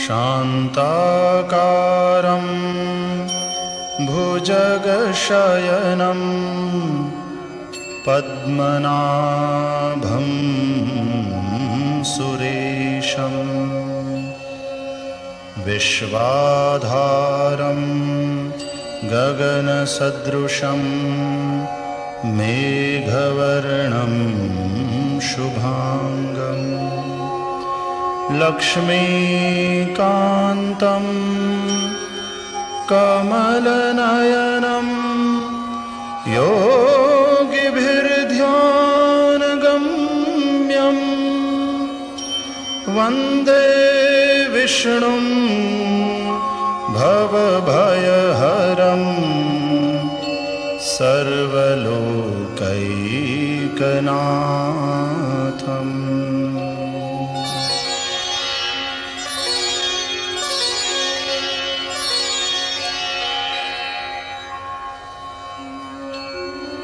शान्ताकारं भुजगशयनं पद्मनाभं सुरेशं विश्वाधारं गगनसदृशं मेघवर्णं शुभांगं लक्ष्मीकान्तं कमलनयनं योगिभिर्ध्यानगम्यं वन्दे विष्णुं भवभयहरं सर्वलोकैकनाथम्।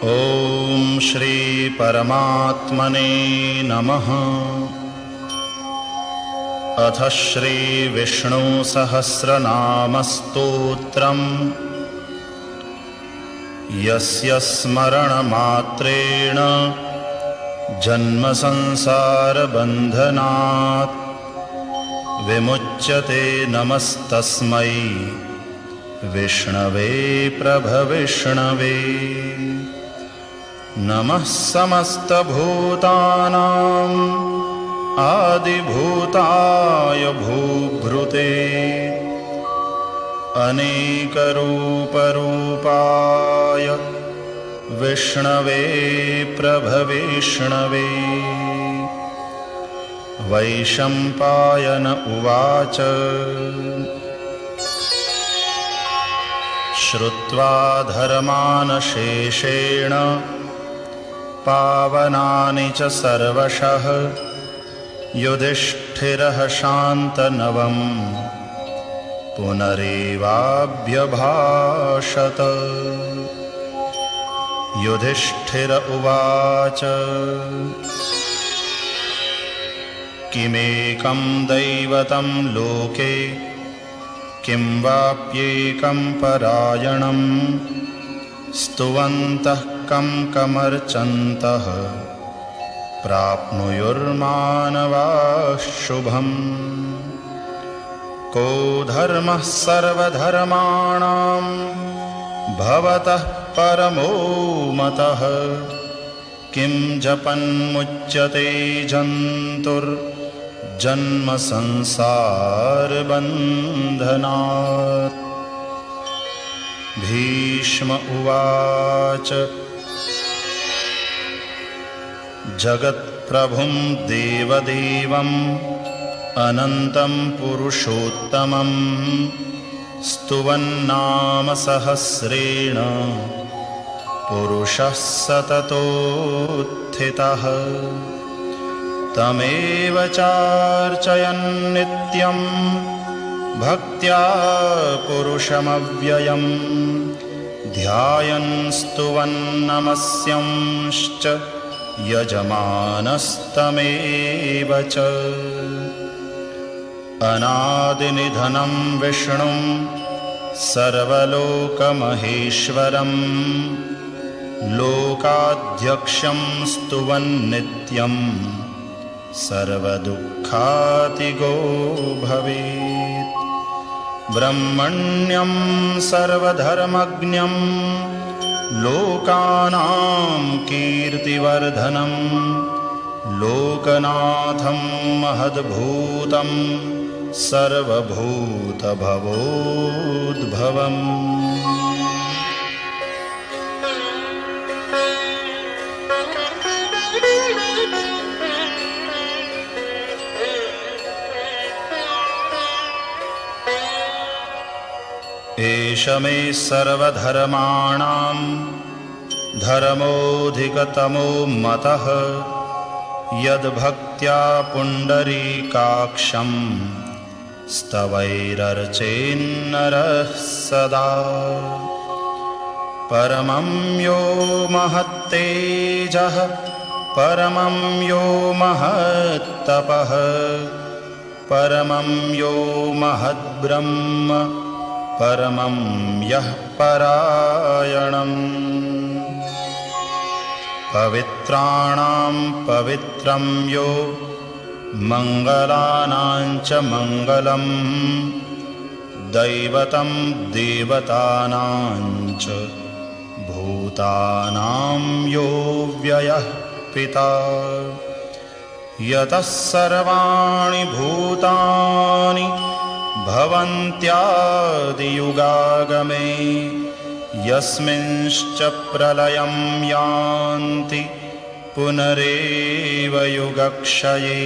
ओम श्री परमात्मने नमः। अथ श्री विष्णु सहस्रनाम स्तोत्रम् यस्य स्मरणमात्रेण जन्म संसार बन्धनात् विमुच्यते। नमस्तस्मै विष्णवे प्रभविष्णवे। नमः समस्तभूतानां आदिभूताय भूभृते अनेकरूपरूपाय विष्णवे प्रभविष्णवे। वैशम्पायन उवाच श्रुत्वा धर्मान् शेषेण पावनानि च सर्वशः युधिष्ठिरः शान्तनवं पुनरेवाभ्यभाषत। युधिष्ठिर उवाच किमेकं दैवतं लोके किं वाप्येकं परायणं स्तुवन्तः कं कमर्चन्तः प्राप्नुयुर्मानवाः शुभम्। को धर्मः सर्वधर्माणां भवतः परमो मतः किं जपन्मुच्यते जन्तुर्जन्म संसार बन्धनात्। भीष्म उवाच जगत्प्रभुं देवदेवम् अनन्तं पुरुषोत्तमं स्तुवन्नाम सहस्रेण पुरुषः सततोत्थितः। तमेव चार्चयन् नित्यं भक्त्या पुरुषमव्ययं ध्यायन् स्तुवन् नमस्यंश्च यजमानस्तमेव च। अनादिनिधनं विष्णुं सर्वलोकमहेश्वरं लोकाध्यक्षं स्तुवन्नित्यं सर्वदुःखातिगो भवेत्। ब्रह्मण्यं सर्वधर्मज्ञं लोकानां कीर्तिवर्धनं लोकनाथं महद्भूतं सर्वभूतभवोद्भवम्। एष मे सर्वधर्माणां धर्मोऽधिकतमो मतः यद्भक्त्या पुण्डरीकाक्षं स्तवैरर्चेन्नरः सदा। परमं यो महत्तेजः परमं यो महत्तपः परमं यो महद्ब्रह्म परमं यः परायणम् पवित्राणां पवित्रं यो मङ्गलानां च मङ्गलम् दैवतं देवतानां च भूतानां यो व्ययः पिता यतः सर्वाणि भूतानि भवन्त्यादियुगागमे यस्मिंश्च प्रलयं यान्ति पुनरेव युगक्षये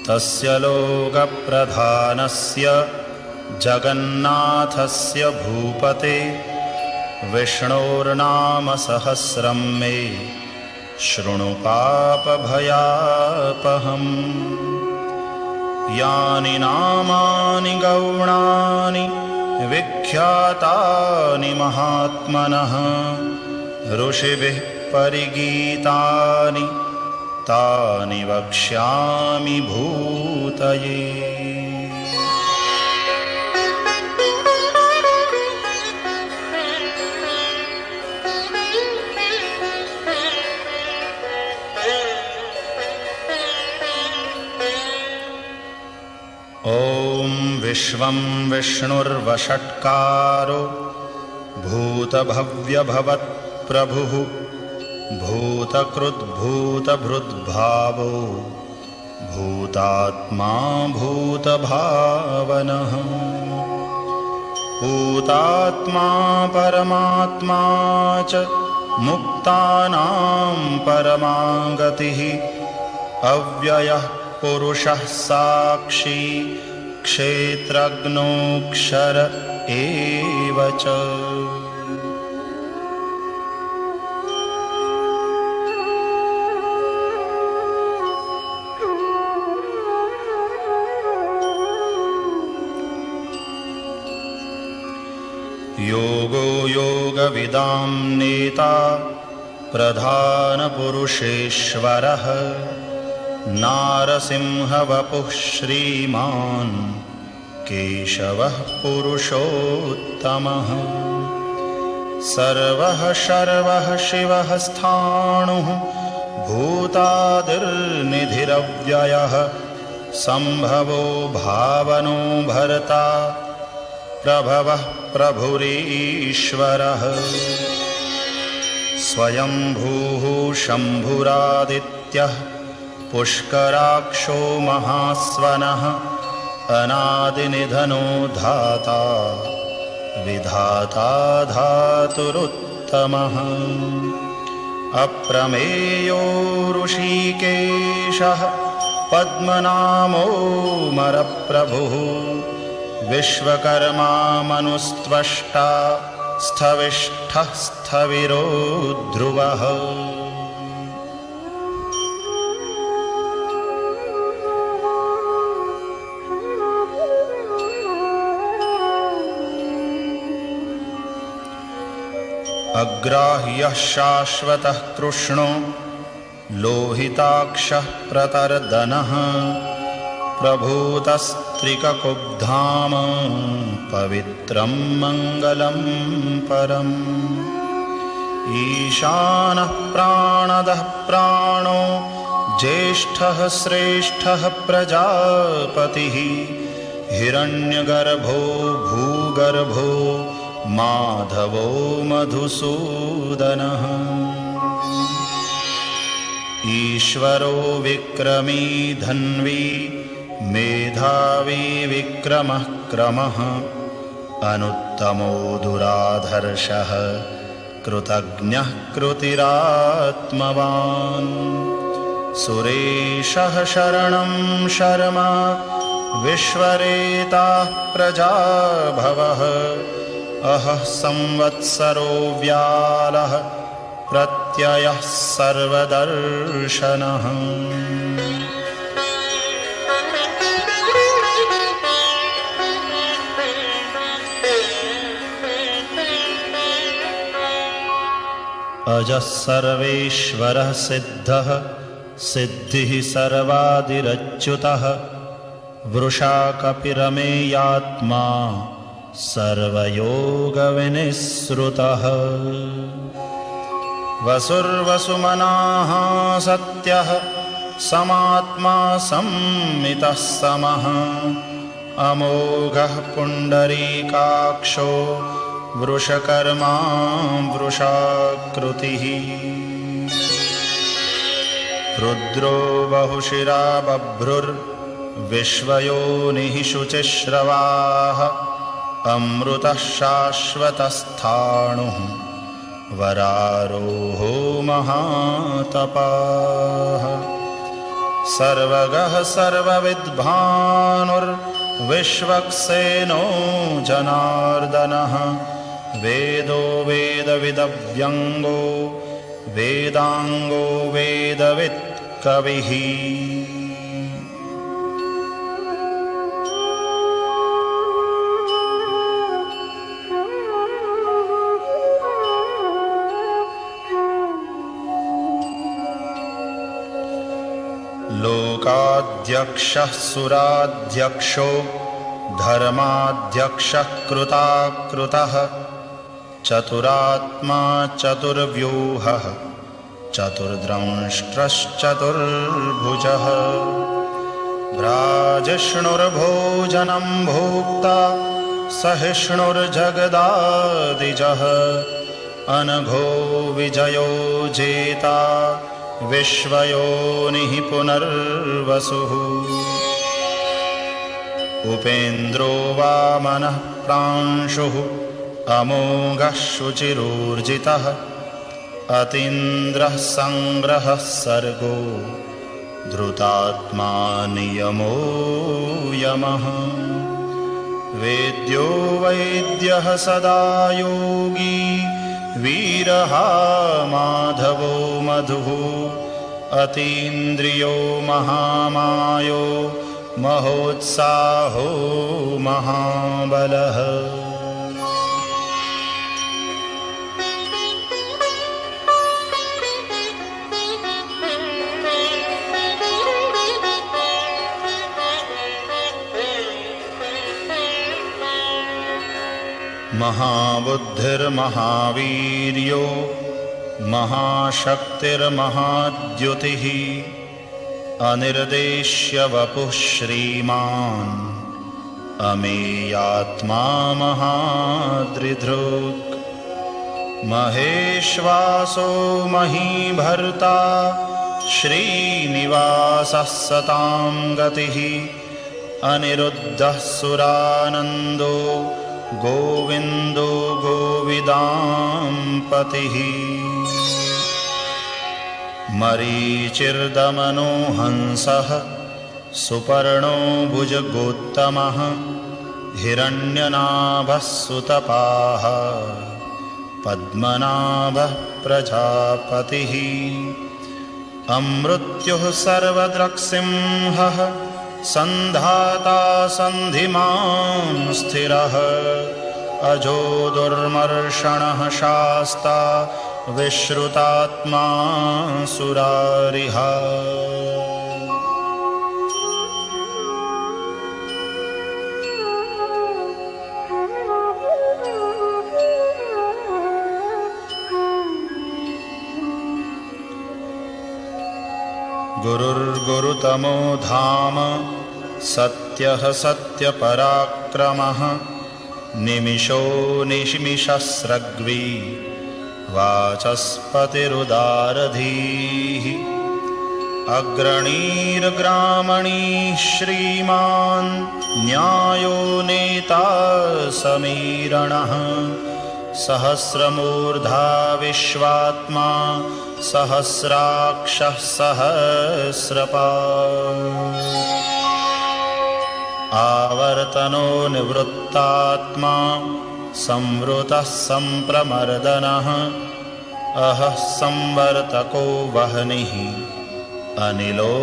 तस्य लोकप्रधानस्य जगन्नाथस्य भूपते विष्णोर्नाम सहस्रं मे शृणु पापभयापहम् यानि नामानि गौणानि विख्यातानि महात्मनः ऋषिभिः परिगीतानि तानि वक्ष्यामि भूतये ॐ विश्वं विष्णुर्वषट्कारो भूतभव्यभवत्प्रभुः भूतकृद्भूतभृद्भावो भूतात्मा भूतभावनः भूतात्मा परमात्मा च मुक्तानां परमा गतिः अव्ययः पुरुषः साक्षी क्षेत्रज्ञोऽक्षर एव च योगो योगविदां नेता प्रधानपुरुषेश्वरः नारसिंहवपुः श्रीमान् केशवः पुरुषोत्तमः सर्वः शर्वः शिवः स्थाणुः भूतादिर्निधिरव्ययः सम्भवो भावनो भर्ता प्रभवः प्रभुरीश्वरः स्वयंभूः शम्भुरादित्यः पुष्कराक्षो महास्वनः अनादिनिधनो धाता विधाता धातुरुत्तमः अप्रमेयो ऋषिकेशः पद्मनामोऽमरप्रभुः विश्वकर्मा मनुस्त्वष्टा स्थविष्ठः स्थविरो ध्रुवः अग्राह्यः शाश्वतः कृष्णो लोहिताक्षः प्रतर्दनः प्रभूतस्त्रिककुब्धाम पवित्रं मङ्गलं परम् ईशानः प्राणदः प्राणो ज्येष्ठः श्रेष्ठः प्रजापतिः हिरण्यगर्भो भूगर्भो माधवो मधुसूदनः ईश्वरो विक्रमी धन्वी मेधावी विक्रमः क्रमः अनुत्तमो दुराधर्षः कृतज्ञः कृतिरात्मवान् सुरेशः शरणं शर्मा विश्वरेताः प्रजाभवः अहः संवत्सरो व्यालः प्रत्ययः सर्वदर्शनः अजः सर्वेश्वरः सिद्धः सिद्धिः सर्वादिरच्युतः वृषा कपिरमेयात्मा सर्वयोगविनिःसृतः वसुर्वसुमनाः सत्यः समात्मा संमितः समः अमोघः पुण्डरीकाक्षो वृषकर्मा वृषाकृतिः रुद्रो बहुशिरा बभ्रुर्विश्वयोनिः शुचिश्रवाः अमृतः शाश्वतस्थाणुः वरारोहो महातपाः सर्वगः सर्वविद्भानुर्विश्वक्सेनो जनार्दनः वेदो वेदविदव्यङ्गो वेदाङ्गो वेदवित् कविः लोकाध्यक्षः सुराध्यक्षो धर्माध्यक्षः कृताकृतः चतुरात्मा चतुर्व्यूहः चतुर्द्रंष्ट्रश्चतुर्भुजः भ्राजिष्णुर्भोजनं भोक्ता सहिष्णुर्जगदादिजः अनघो विजयो जेता विश्वयोनिः पुनर्वसुः उपेन्द्रो वामनः प्रांशुः अमोघः शुचिरूर्जितः अतीन्द्रः संग्रहः सर्गो धृतात्मा नियमो यमः वेद्यो वैद्यः सदा योगी वीरः माधवो मधुः अतीन्द्रियो महामायो महोत्साहो महाबलः महाबुद्धिर्महावीर्यो महाशक्तिर्महाद्युतिः अनिर्देश्य वपुः श्रीमान् अमेयात्मा महादृधृक् महेश्वासो महीभर्ता श्रीनिवासः सतां गतिः अनिरुद्धः सुरानन्दो गोविन्दो गोविदाम्पतिः मरीचिर्दमनो हंसः सुपर्णो भुजगोत्तमः हिरण्यनाभः सुतपाः पद्मनाभः प्रजापतिः अमृत्युः सर्वदृक्सिंहः सन्धाता सन्धिमान् स्थिरः अजो दुर्मर्षणः शास्ता विश्रुतात्मा सुरारिः गुरुर्गुरुतमो धाम सत्यः सत्यपराक्रमः निमिषो निमिषस्रग्वी वाचस्पतिरुदारधीः अग्रणीर्ग्रामणीः श्रीमान् न्यायो नेता समीरणः सहस्रमूर्धा विश्वात्मा सहस्राक्षः सहस्रपात् आवर्तनो निवृत्तात्मा संवृतः संप्रमर्दनः अहः संवर्तको वह्निः अनिलो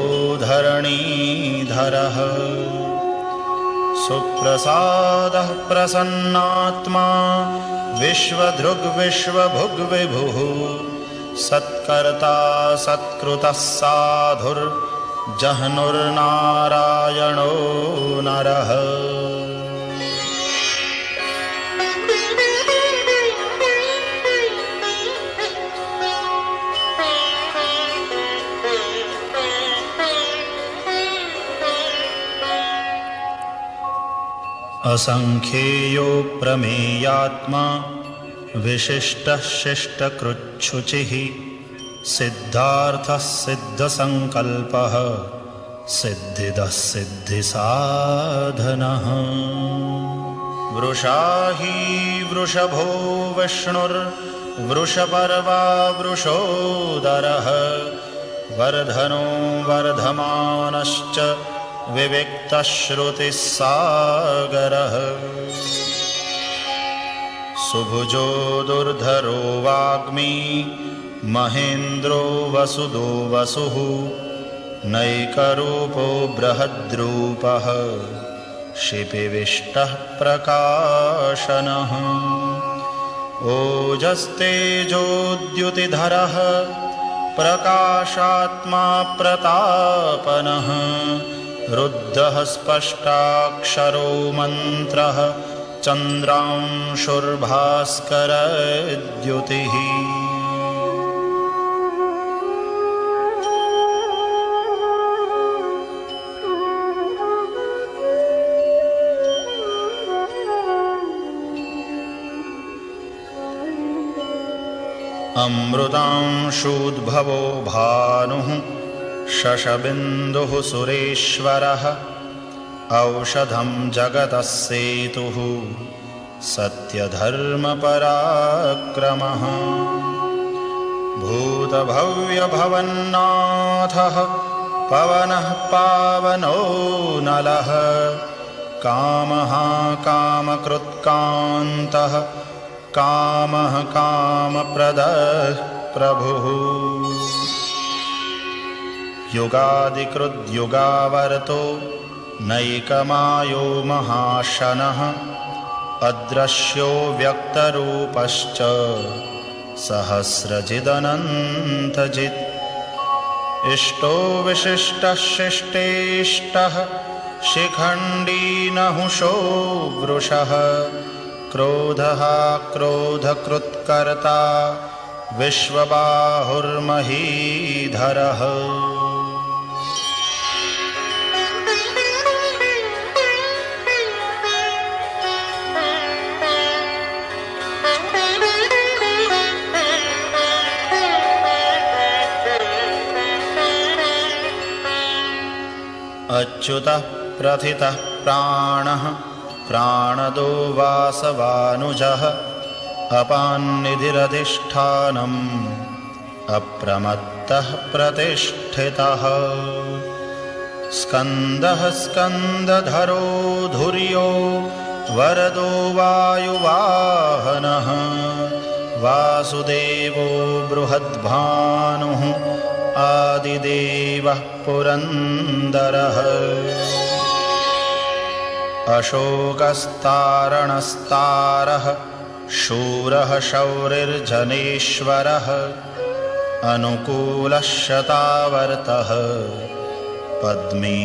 धरणीधरः सुप्रसादः प्रसन्नात्मा विश्वधृग् विश्वभुग् विभुः सत्कर्ता सत्कृतः साधुर्जह्नुर्नारायणो नरः। असंख्येयो प्रमेयात्मा विशिष्टः शिष्टकृच्छुचिः सिद्धार्थः सिद्धसंकल्पः सिद्धिदः सिद्धिसाधनः। वृषा हि वृषभो विष्णुर्वृषपर्वा वृषोदरः वर्धनो वर्धमानश्च विविक्तश्रुतिस्सागरः। सुभुजो दुर्धरो वाग्मी महेन्द्रो वसुदो वसुः नैकरूपो बृहद्रूपः शिपिविष्टः प्रकाशनः। ओजस्तेजोद्युतिधरः प्रकाशात्मा प्रतापनः रुद्धः स्पष्टाक्षरो मन्त्रः चन्द्रांशुर्भास्करद्युतिः। अमृतांशूद्भवो भानुः शशबिन्दुः सुरेश्वरः औषधं जगतः सेतुः सत्यधर्मपराक्रमः। भूतभव्यभवन्नाथः पवनः पावनो नलः कामः कामकृत्कान्तः कामः कामप्रदः प्रभुः। युगादिकृद्युगावर्तो नैकमायो महाशनः अदृश्यो व्यक्तरूपश्च सहस्रजिदनन्तजित्। इष्टो विशिष्टः शिष्टेष्टः शिखण्डी नहुषो वृषः क्रोधः क्रोधकृत्कर्ता विश्वबाहुर्महीधरः। अच्युतः प्रथितः प्राणः प्राणदो वासवानुजः अपान्निधिरधिष्ठानम् अप्रमत्तः प्रतिष्ठितः। स्कन्दः स्कन्दधरो धुर्यो वरदो वायुवाहनः वासुदेवो बृहद्भानुः आदिदेवः पुरन्दरः। अशोकस्तारणस्तारः शूरः शौरिर्जनेश्वरः अनुकूलः शतावर्तः पद्मी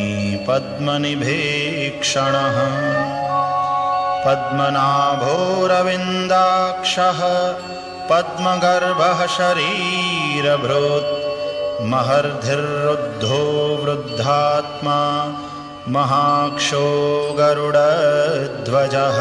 पद्मनिभीक्षणः। पद्मनाभोरविन्दाक्षः पद्मगर्भः शरीरभृत् महर्धिरुद्धो वृद्धात्मा महाक्षो गरुडध्वजः।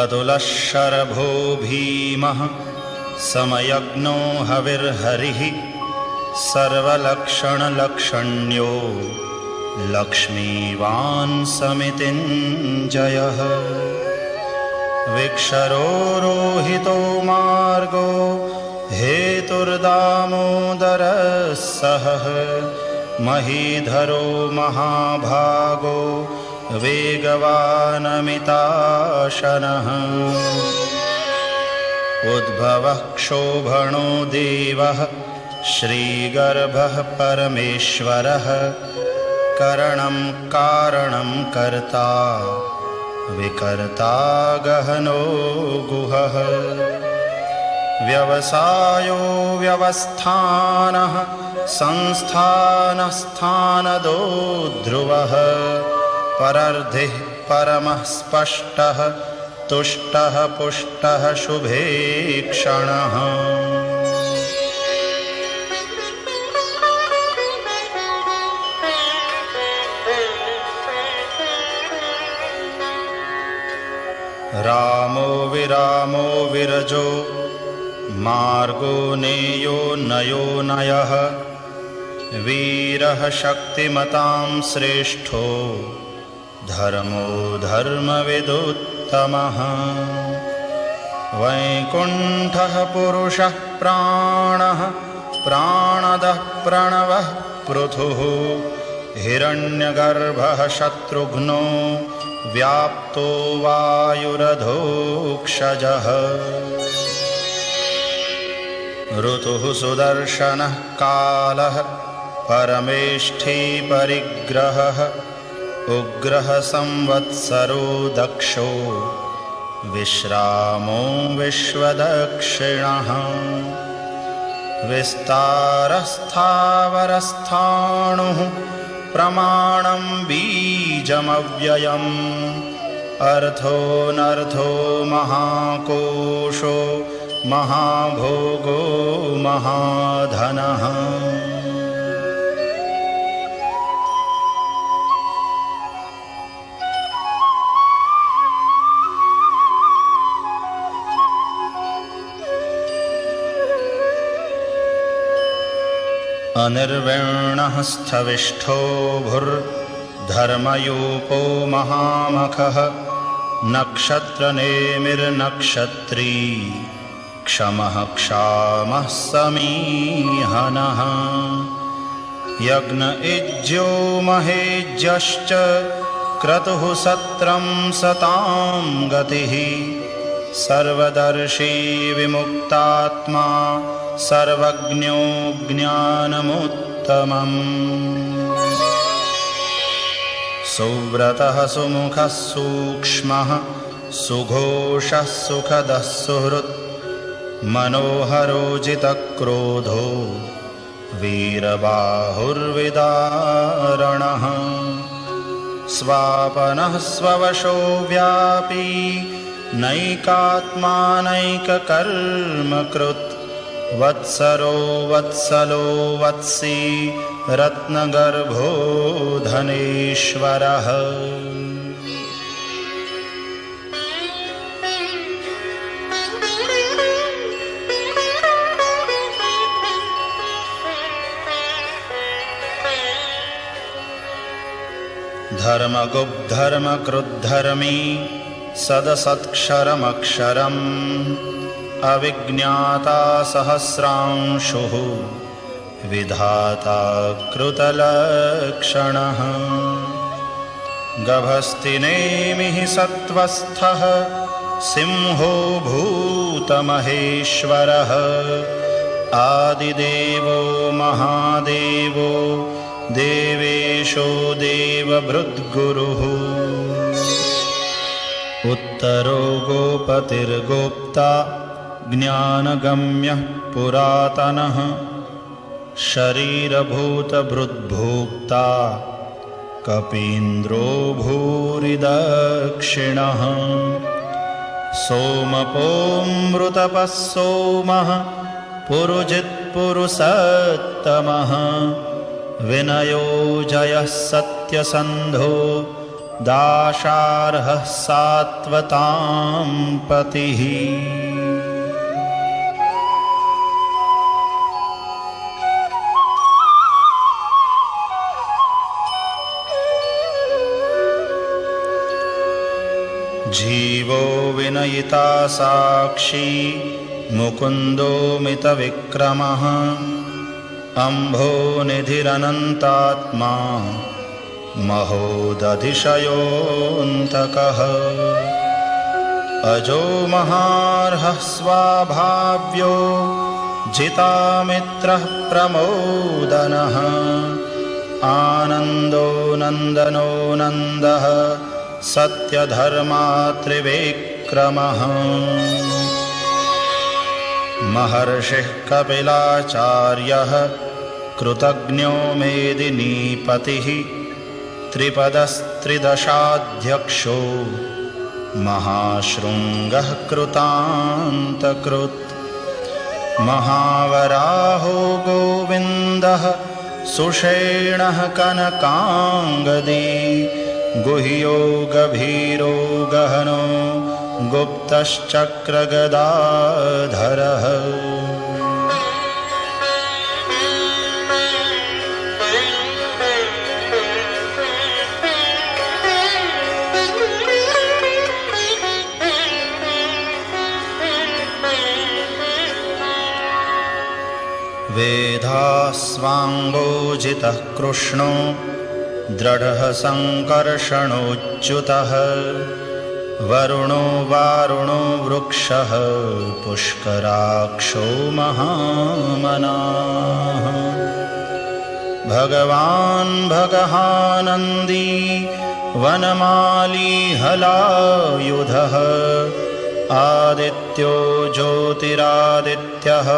अतुलः शरभो भीमः समयज्ञो हविर्हरिः सर्वलक्षणलक्षण्यो लक्ष्मीवान् समितिञ्जयः। विक्षरो रोहितो मार्गो हेतुर्दामोदरः सहः महीधरो महाभागो वेगवानमिताशनः। उद्भवः क्षोभणो देवः श्रीगर्भः परमेश्वरः करणं कारणं कर्ता विकर्ता गहनो गुहः व्यवसायो व्यवस्थानः संस्थानस्थानदो ध्रुवः परर्धिः परमः स्पष्टः तुष्टः पुष्टः शुभेक्षणः रामो विरामो विरजो मार्गो नेयो नयो नयः वीरः शक्तिमतां श्रेष्ठो धर्मो धर्मविदुत्तमः वैकुण्ठः पुरुषः प्राणः प्राणदः प्रणवः पृथुः हिरण्यगर्भः शत्रुघ्नो व्याप्तो वायुरधोक्षजः ऋतुः सुदर्शनः कालः परमेष्ठी परिग्रहः उग्रः संवत्सरो दक्षो विश्रामो विश्वदक्षिणः विस्तारस्थावरस्थाणुः प्रमाणं बीजमव्ययम् अर्थोऽनर्थो महाकोशो महाभोगो महाधनः अनिर्विण्णः स्थविष्ठो भुर्धर्मयूपो महामखः नक्षत्रनेमिर्नक्षत्री क्षमः क्षामः समीहनः यज्ञ इज्यो महेज्यश्च क्रतुः सत्रं सतां गतिः सर्वदर्शी विमुक्तात्मा सर्वज्ञो ज्ञानमुत्तमम् सुव्रतः सुमुखः सूक्ष्मः सुघोषः सुखदः सुहृत् मनोहरोजितक्रोधो वीरबाहुर्विदारणः स्वापनः स्ववशो व्यापी नैकात्मानैककर्मकृत् वत्सरो वत्सलो वत्सी रत्नगर्भो धनेश्वरः धर्मगुप्धर्मकृद्धर्मी सदसत्क्षरमक्षरम् अविज्ञाता सहस्रांशुः विधाता कृतलक्षणः गभस्तिनेमिः सत्त्वस्थः सिंहो भूतमहेश्वरः आदिदेवो महादेवो देवेशो देवभृद्गुरुः उत्तरो गोपतिर्गोप्ता ज्ञानगम्यः पुरातनः शरीरभूतभृद्भोक्ता कपीन्द्रो भूरिदक्षिणः सोमपोऽमृतपः सोमः पुरुजित्पुरुषोत्तमः विनयो जयः सत्यसन्धो दाशार्हः सात्वतां पतिः जीवो विनयिता साक्षी मुकुन्दो मितविक्रमः अम्भो निधिरनन्तात्मा महोदधिशयोऽन्तकः अजो महार्हः स्वाभाव्यो जितामित्रः प्रमोदनः आनन्दो नन्दनो नन्दः सत्यधर्मा त्रिविक्रमः महर्षिः कपिलाचार्यः कृतज्ञो मेदिनीपतिः त्रिपदस्त्रिदशाध्यक्षो महाशृङ्गः कृतान्तकृत् महावराहो गोविन्दः सुषेणः कनकाङ्गदी गुह्यो गभीरो गहनो गुप्तश्चक्रगदाधरः वेधास्वाङ्गोजितः कृष्णो दृढः सङ्कर्षणोच्युतः वरुणो वारुणो वृक्षः पुष्कराक्षो महामनाः भगवान् भगहानन्दी वनमाली हलायुधः आदित्यो ज्योतिरादित्यः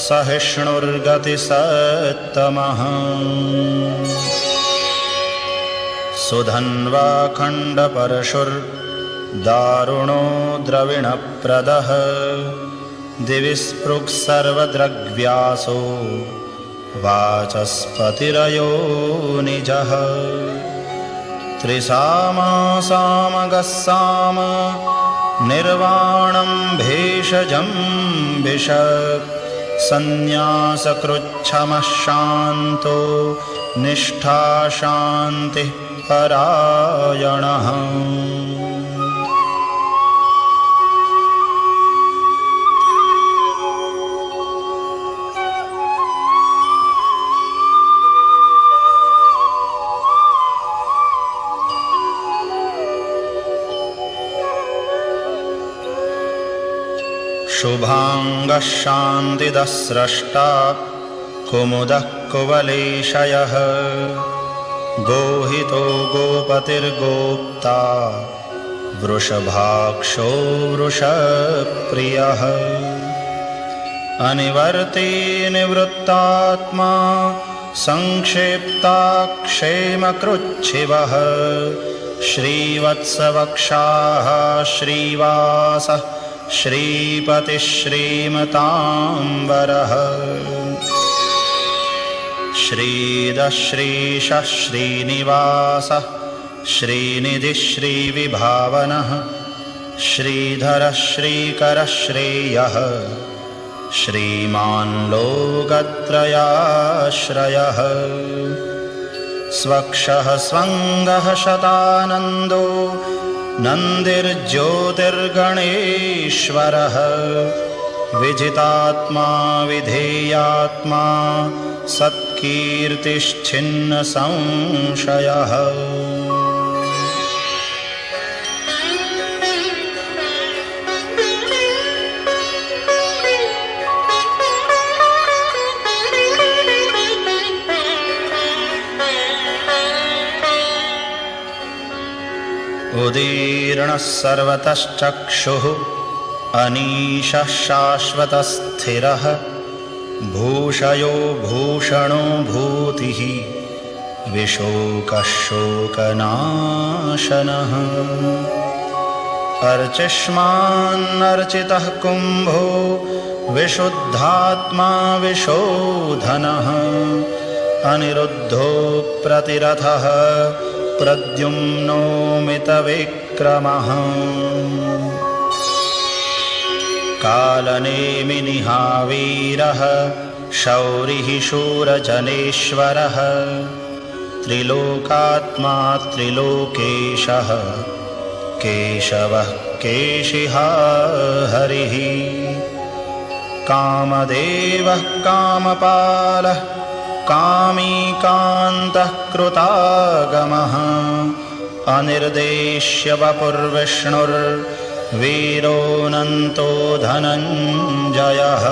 सहिष्णुर्गतिसत्तमः सुधन्वा खण्डपरशुर्दारुणो द्रविणप्रदः दिवि स्पृक् सर्वदृग्व्यासो वाचस्पतिरयो निजः त्रिसामा सामगस्साम निर्वाणं भेषजं भिषक् संन्यासकृच्छमः शान्तो निष्ठा शान्तिः परायणः शुभांगः शान्तिदः स्रष्टा कुमुदः कुवलेशयः गोहितो गोपतिर्गोप्ता वृषभाक्षो वृषप्रियः अनिवर्ते निवृत्तात्मा संक्षेप्ताक्षेमकृच्छिवः श्रीवत्सवक्षाः श्रीवासः श्रीपतिः श्रीमताम्बरः श्रीदः श्रीशः श्रीनिवासः श्रीनिधिः श्रीविभावनः श्रीधरः श्रीकरः श्रेयः श्रीमान् लोकत्रयाश्रयः स्वक्षः स्वङ्गः शतानन्दो नन्दिर्ज्योतिर्गणेश्वरः विजितात्मा विधेयात्मा सत्कीर्तिश्छिन्न संशयः उदीर्णः सर्वतश्चक्षुः अनीशः शाश्वतस्थिरः भूषयो भूषणो भूतिः विशोकः शोकनाशनः अर्चिष्मान्नर्चितः कुम्भो विशुद्धात्मा विशोधनः अनिरुद्धो प्रतिरथः प्रद्युम्नो मितविक्रमः कालनेमिनिहावीरः शौरिः शूरजनेश्वरः त्रिलोकात्मा त्रिलोकेशः केशवः केशिहा हरिः कामदेवः कामपालः कामीकान्तः कृतागमः अनिर्देश्य वपुर्विष्णुर्वीरोऽनन्तो धनञ्जयः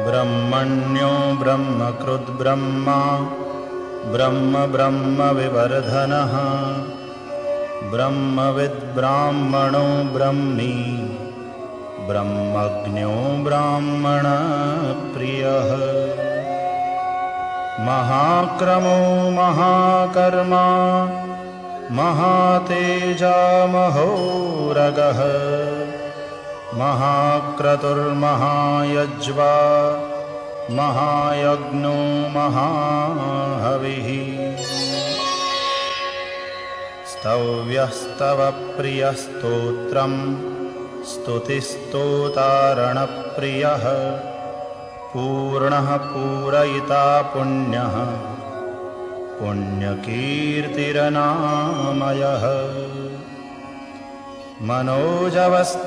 ब्रह्मण्यो ब्रह्मकृद्ब्रह्मा ब्रह्म ब्रह्मविवर्धनः ब्रह्मविद्ब्राह्मणो ब्रह्मी ब्रह्मज्ञो ब्राह्मणप्रियः महाक्रमो महाकर्मा महातेजा महोरगः महाक्रतुर्महायज्वा महायज्ञो महाहविः स्तव्यस्तवप्रियस्तोत्रम् स्तुतिस्तोतारणप्रियः पूर्णः पूरयिता पुण्यः पुण्यकीर्तिरनामयः मनोजवस्तीर्थकरो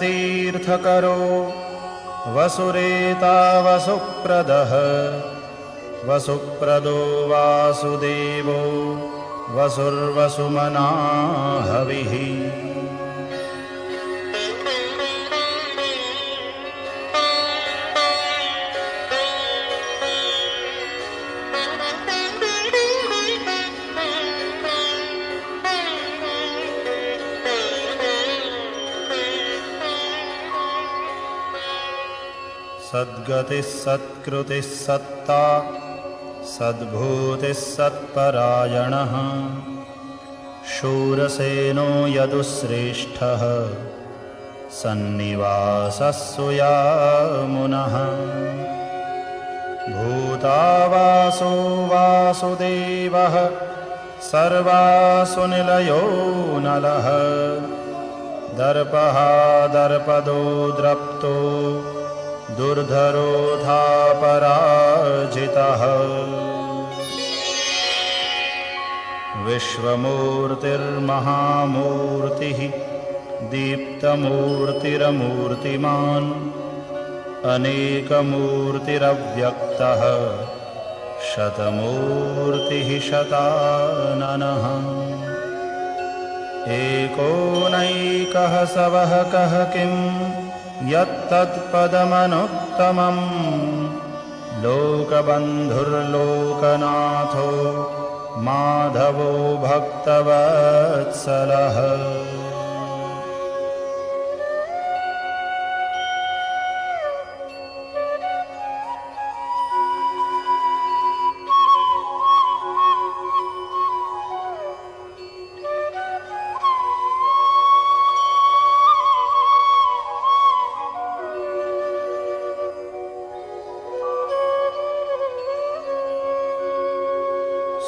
वसुरेता वसुप्रदः वसुप्रदो वासुदेवो वसुर्वसुमना हविः सद्गतिः सत्कृतिः सत्ता सद्भूतिः सत्परायणः शूरसेनो यदुश्रेष्ठः सन्निवासः सुयामुनः भूतावासो वासुदेवः सर्वासु निलयो नलः दर्पः दर्पदो द्रप्तो दुर्धरोऽथापराजितः विश्वमूर्तिर्महामूर्तिः दीप्तमूर्तिरमूर्तिमान् अनेकमूर्तिरव्यक्तः शतमूर्तिः शताननः एकोनैकः सवहकः किम् यत्तत्पदमनुत्तमम् लोकबन्धुर्लोकनाथो माधवो भक्तवत्सलः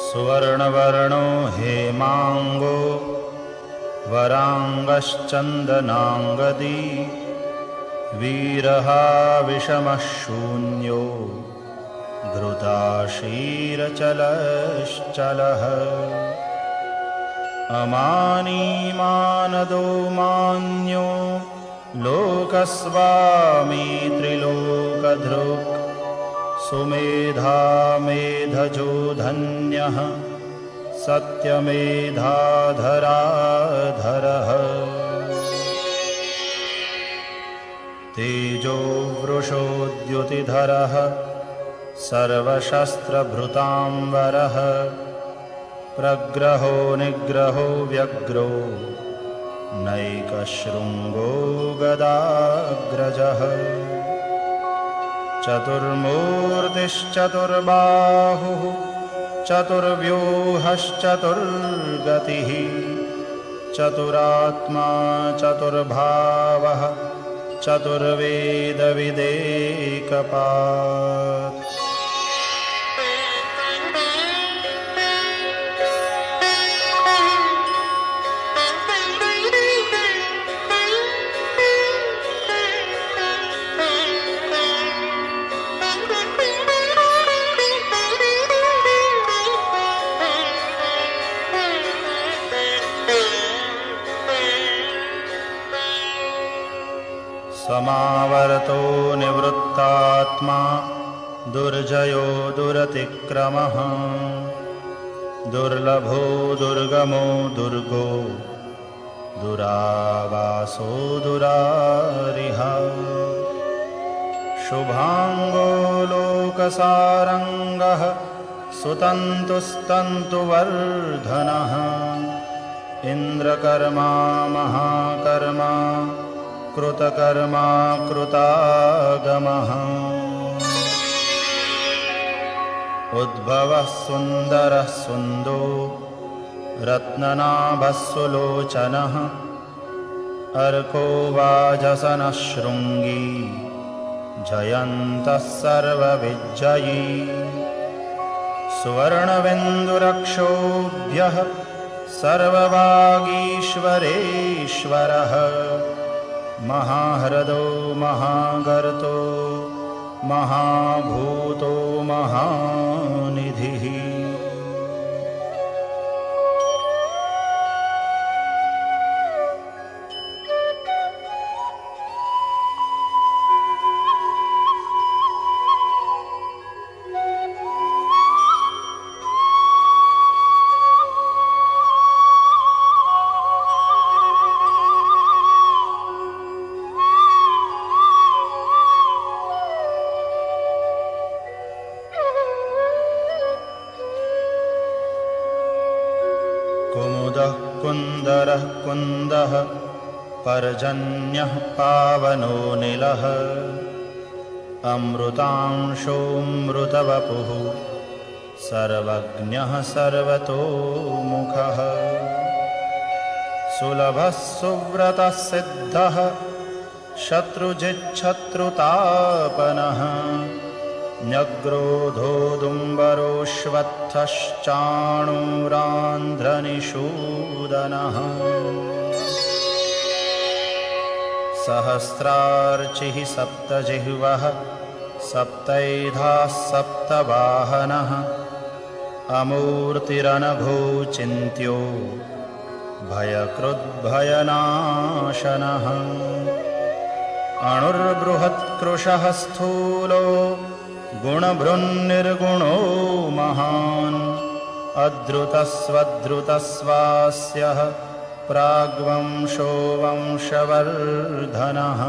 सुवर्णवर्णो हेमांगो वरांगश्चंदनांगदी वीरः विषमः शून्यो घृताशीरचलश्चलः अमानी मानदो मान्यो लोकस्वामी त्रिलोकधृक् सुमेधा मेधजो धन्यः सत्यमेधाधराधरः तेजो वृषोद्युतिधरः सर्वशस्त्रभृतांवरः प्रग्रहो निग्रहो व्यग्रो नैकशृङ्गो गदाग्रजः चतुर्मूर्तिश्चतुर्बाहुः चतुर्व्यूहश्चतुर्गतिः चतुरात्मा चतुर्भावः चतुर्वेदविदेकपात् समावर्तो निवृत्तात्मा दुर्जयो दुरतिक्रमः दुर्लभो दुर्गमो दुर्गो दुरावासो दुरारिहा शुभांगो लोकसारंगः सुतन्तुस्तन्तुवर्धनः इन्द्रकर्मा महाकर्मा कृतकर्मा कृतागमः उद्भवः सुन्दरः सुन्दो रत्ननाभः सुलोचनः अर्को वाजसनः शृङ्गी जयन्तः सर्वविजयी सुवर्णबिन्दुरक्षोभ्यः सर्ववागीश्वरेश्वरः महाह्रदो महागर्तो महाभूतो महानिधिः कुमुदः कुन्दरः कुन्दः पर्जन्यः पावनो नीलः अमृतांशोऽमृतवपुः सर्वज्ञः सर्वतोमुखः सुलभः सुव्रतः सिद्धः शत्रुजिच्छत्रुतापनः न्यग्रोधोदुम्बरोऽश्वत्थश्चाणूरान्ध्रनिषूदनः सहस्रार्चिः सप्तजिह्वः सप्तैधाः सप्तवाहनः अमूर्तिरनघो चिन्त्यो भयकृद्भयनाशनः अणुर्बृहत्कृशः स्थूलो गुणभृन्निर्गुणो महान् अद्रुतस्वद्रुतस्वास्यः प्राग्वंशो वंशवर्धनः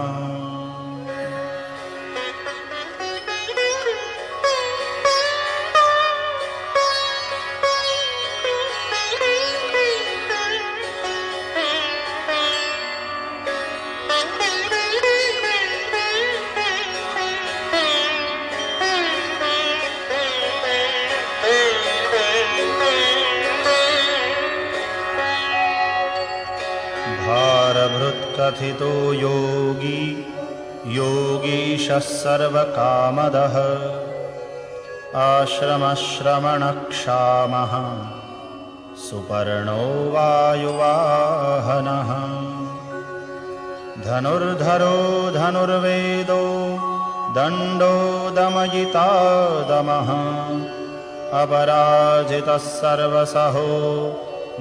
भारभृत्कथितो योगी योगीशः सर्वकामदः आश्रमश्रमणक्षामः सुपर्णो वायुवाहनः धनुर्धरो धनुर्वेदो दण्डो दमयिता दमः अपराजितः सर्वसहो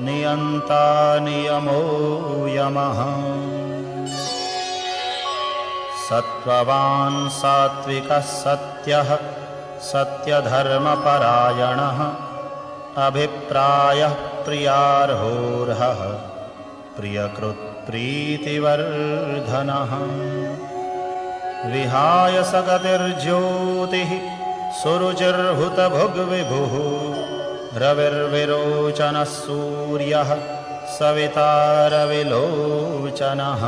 नियन्ता नियमो यमः सत्त्ववान् सात्विकः सत्यः सत्यधर्मपरायणः अभिप्रायः प्रियार्होर्हः प्रियकृत्प्रीतिवर्धनः विहाय सगतिर्ज्योतिः सुरुचिर्हुतभुग्विभुः रविर्विरोचनः सूर्यः सविता रविलोचनः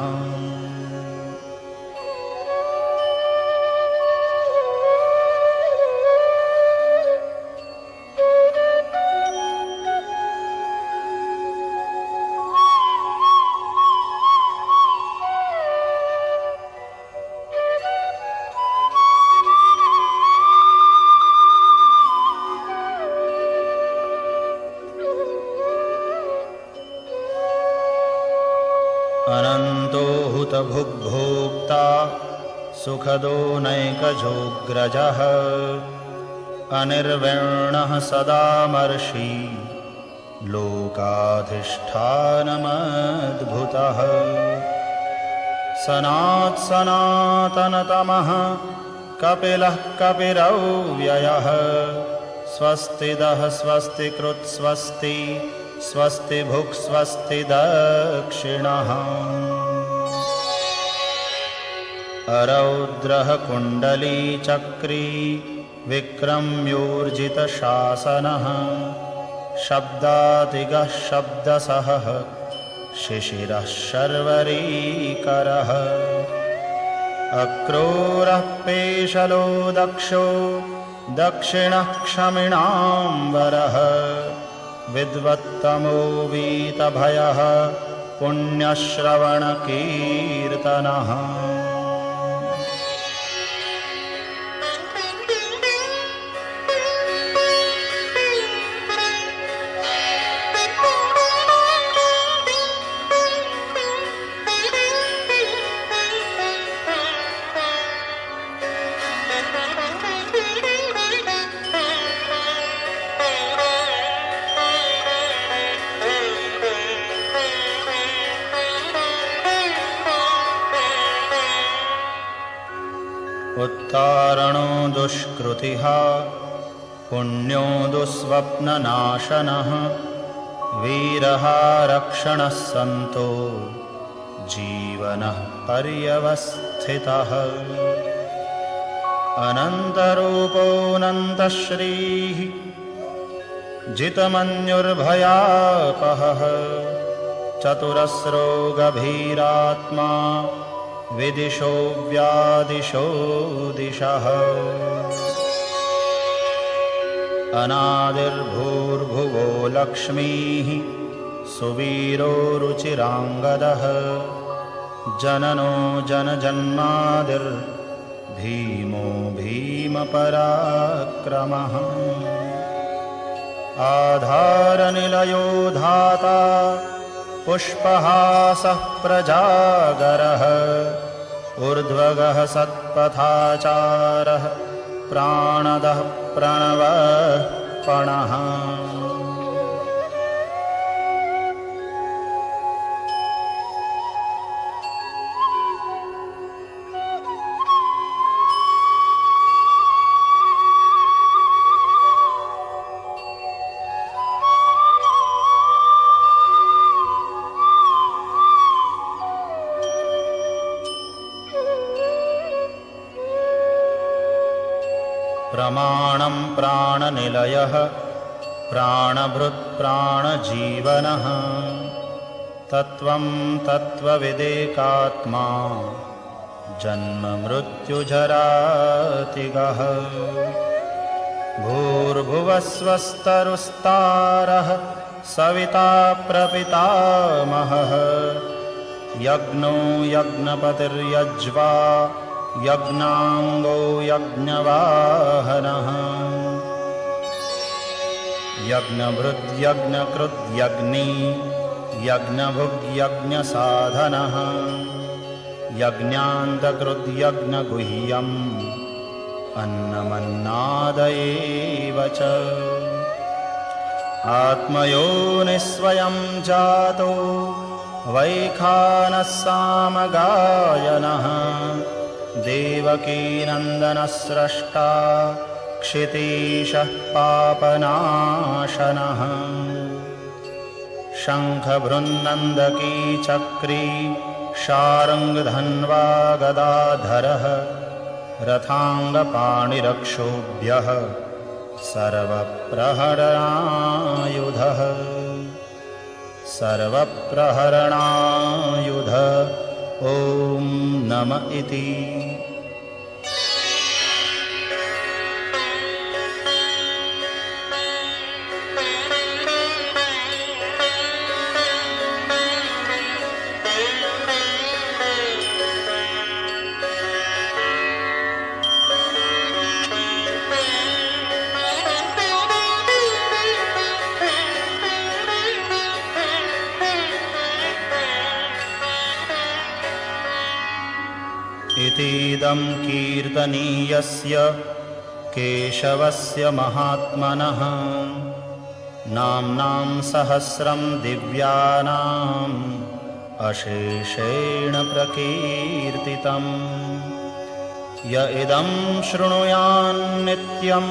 अनन्तो हुतभुग्भोक्ता सुखदो नैकजोऽग्रजः अनिर्विण्णः सदामर्षि लोकाधिष्ठानमद्भुतः सनातनतमः कपिलः कपिरव्ययः स्वस्तिदः स्वस्तिकृत् स्वस्ति स्वस्ति भुक् स्वस्ति दक्षिणः अरौद्रः कुण्डलीचक्री विक्रम्योर्जितशासनः शब्दातिगः शब्दसहः शिशिरः शर्वरीकरः अक्रूरः पेशलो दक्षो दक्षिणः क्षमिणाम्बरः विद्वत्तमो वीतभयः पुण्यश्रवणकीर्तनः उत्तारणो दुष्कृतिः पुण्यो दुःस्वप्ननाशनः वीरः रक्षणः सन्तो जीवनः पर्यवस्थितः अनन्तरूपोऽनन्तश्रीः जितमन्युर्भयापहः चतुरस्रो गभीरात्मा विदिशो व्यादिशो दिशः अनादिर्भूर्भुवो लक्ष्मीः सुवीरो रुचिराङ्गदः जननो जनजन्मादिर्भीमो भीमपराक्रमः आधारनिलयो धाता पुष्पहासः प्रजागरः ऊर्ध्वगः सत्पथाचारः प्राणदः प्रणवः पणः प्रमाणं प्राणनिलयः प्राणभृत्प्राणजीवनः तत्त्वं तत्त्वविदेकात्मा जन्ममृत्युजरातिगः भूर्भुवस्वस्तरुस्तारः सविता प्रपितामहः यज्ञो यज्ञपतिर्यज्वा यज्ञाङ्गो यज्ञवाहनः यज्ञभृद्यज्ञकृद्यज्ञी यज्ञभुग्यज्ञसाधनः यज्ञान्तकृद्यज्ञगुह्यम् अन्नमन्नादयेव च आत्मयोनिस्वयं जातो वैखानः सामगायनः देवकीनन्दनस्रष्टा क्षितीशः पापनाशनः शङ्खभृन्नन्दकी चक्री शार्ङ्गधन्वा गदाधरः रथाङ्गपाणिरक्षोभ्यः सर्वप्रहरणायुधः सर्वप्रहरणायुध ॐ नम इति इतीदं कीर्तनीयस्य केशवस्य महात्मनः नाम्नां सहस्रं दिव्यानाम् अशेषेण प्रकीर्तितम् य इदं शृणुयान्नित्यं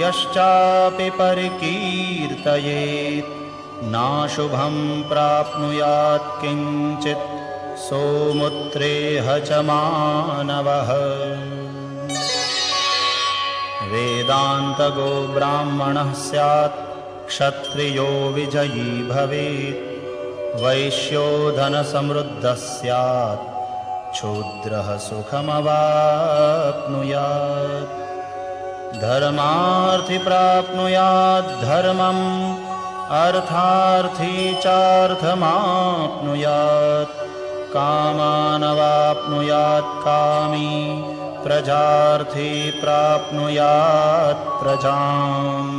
यश्चापि परिकीर्तयेत् नाशुभं प्राप्नुयात् किञ्चित् सोमुत्रेह च मानवः वेदान्तगो ब्राह्मणः स्यात् क्षत्रियो विजयी भवेत् वैश्यो धनसमृद्धः स्यात् शूद्रः सुखमवाप्नुयात् धर्मार्थी प्राप्नुयात् धर्मम् अर्थार्थी चार्थमाप्नुयात् कामानवाप्नुयात् कामी प्रजार्थी प्राप्नुयात् प्रजाम्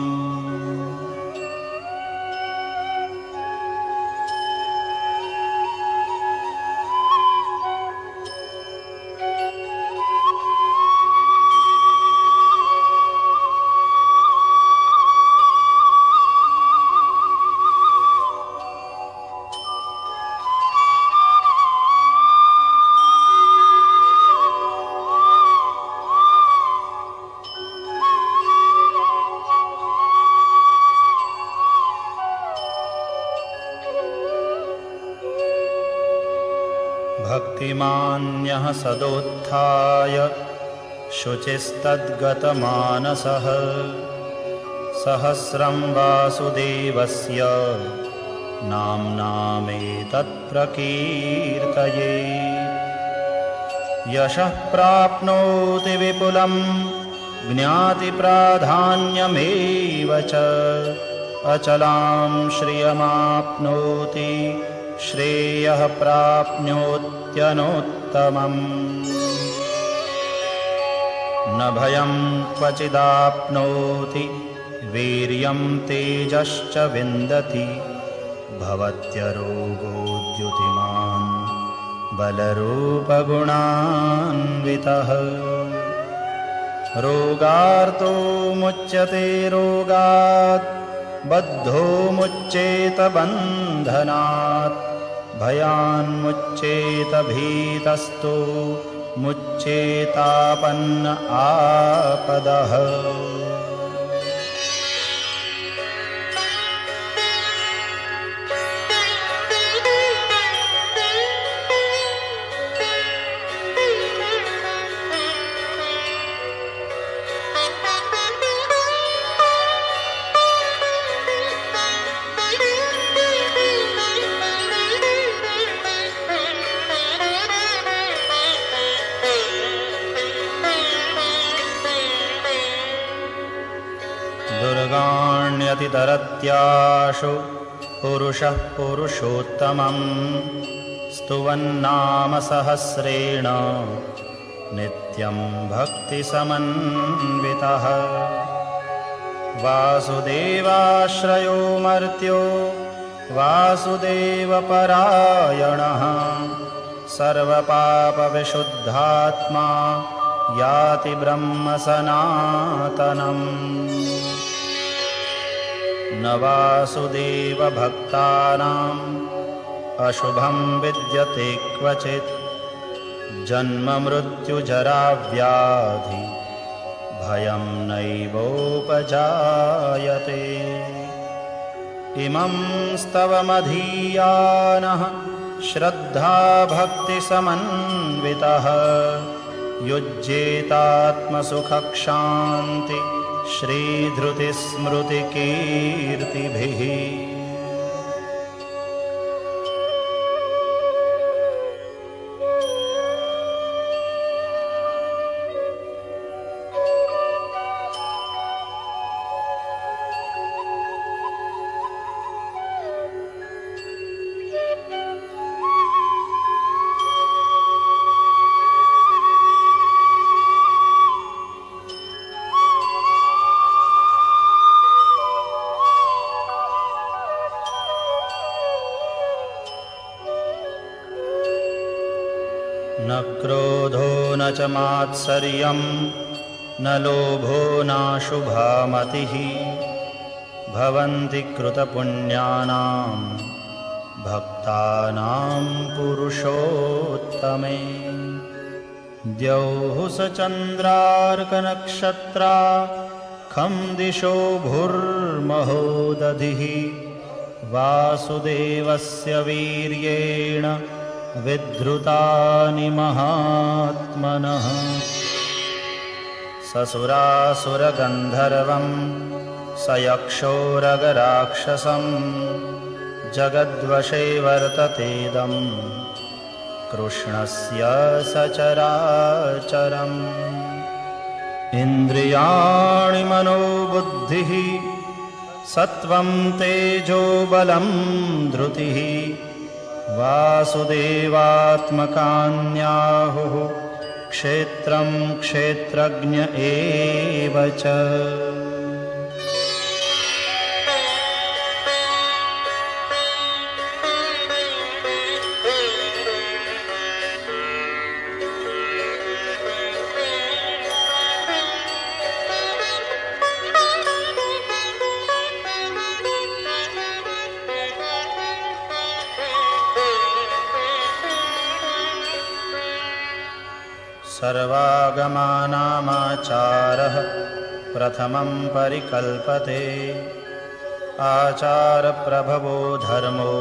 भक्तिमान्यः सदोत्थाय शुचिस्तद्गतमानसः सहस्रं वासुदेवस्य नाम्नामेतत्प्रकीर्तये यशः प्राप्नोति विपुलं ज्ञाति प्राधान्यमेव च अचलां श्रियमाप्नोति श्रेयः प्राप्नोत्यनोत्तमम् न भयं क्वचिदाप्नोति वीर्यं तेजश्च विन्दति भवत्यरोगोद्युतिमान् बलरूपगुणान्वितः रोगार्तो मुच्यते रोगात् बद्धो मुच्येत बन्धनात् भयान्मुच्येत भीतस्तो मुच्येतापन्न आपदः दुर्गाण्यतितरत्याशु पुरुषः पुरुषोत्तमम् स्तुवन्नाम सहस्रेण नित्यं भक्तिसमन्वितः वासुदेवाश्रयो मर्त्यो वासुदेवपरायणः सर्वपापविशुद्धात्मा याति ब्रह्म सनातनम् न वासुदेवभक्तानाम् अशुभं विद्यते क्वचित् जन्ममृत्युजराव्याधि भयं नैवोपजायते इमं स्तवमधीयानः श्रद्धाभक्तिसमन्वितः युज्येतात्मसुखक्षान्ति श्रीधृतिस्मृतिकीर्तिभिः न क्रोधो न च मात्सर्यं न लोभो नाशुभा मतिः भवन्ति कृतपुण्यानां भक्तानां पुरुषोत्तमे द्यौः स चन्द्रार्कनक्षत्रा खं दिशो भुर्महोदधिः वासुदेवस्य वीर्येण विधृतानि महात्मनः ससुरासुरगन्धर्वं सयक्षोरगराक्षसं जगद्वशे वर्ततेदं कृष्णस्य सचराचरम् इन्द्रियाणि मनोबुद्धिः सत्त्वं तेजो बलं धृतिः वासुदेवात्मकान्याहुः क्षेत्रं क्षेत्रज्ञ एव च सर्वागमानामाचारः प्रथमं परिकल्पते आचारप्रभवो धर्मो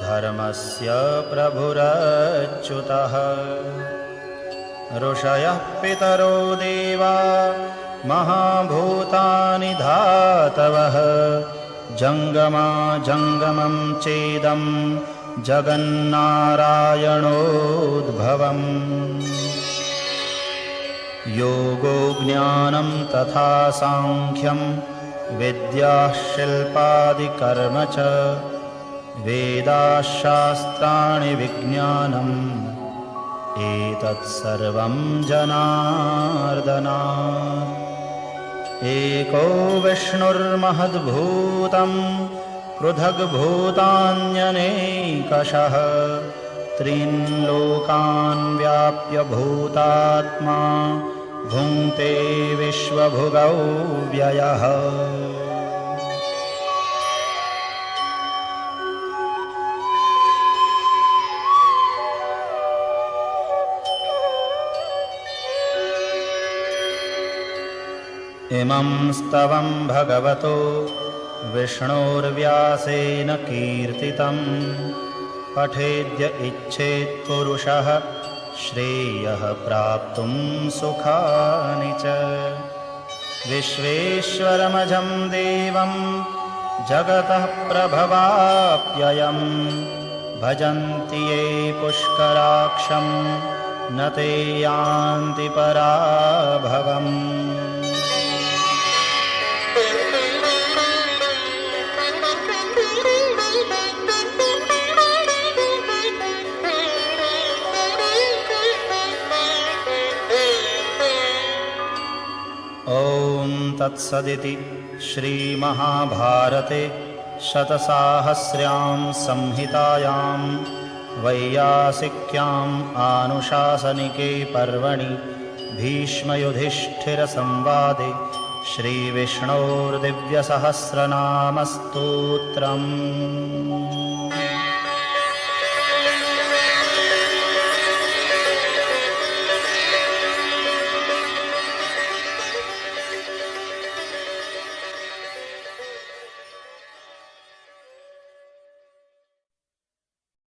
धर्मस्य प्रभुरच्युतः ऋषयः पितरो देवा महाभूतानि धातवः जङ्गमा जङ्गमं चेदं जगन्नारायणोद्भवम् योगो ज्ञानं तथा सांख्यं विद्याः शिल्पादिकर्म च वेदाः शास्त्राणि विज्ञानम् एतत्सर्वं जनार्दनात् एको विष्णुर्महद्भूतं पृथग्भूतान्यनेकशः त्रीन् लोकान् व्याप्य भूतात्मा भुङ्क्ते विश्वभुगौ व्ययः इमं स्तवं भगवतो विष्णोर्व्यासेन कीर्तितं पठेद्य इच्छेत् पुरुषः श्रेयः प्राप्तुं सुखानि च विश्वेश्वरमजं देवं जगतः प्रभवाप्ययं भजन्ति ये पुष्कराक्षं न ते यान्ति पराभवम् ॐ तत्सदिति श्रीमहाभारते शतसाहस्र्यां संहितायां वैयासिक्याम् आनुशासनिके पर्वणि भीष्मयुधिष्ठिरसंवादे श्रीविष्णोर्दिव्यसहस्रनामस्तोत्रम्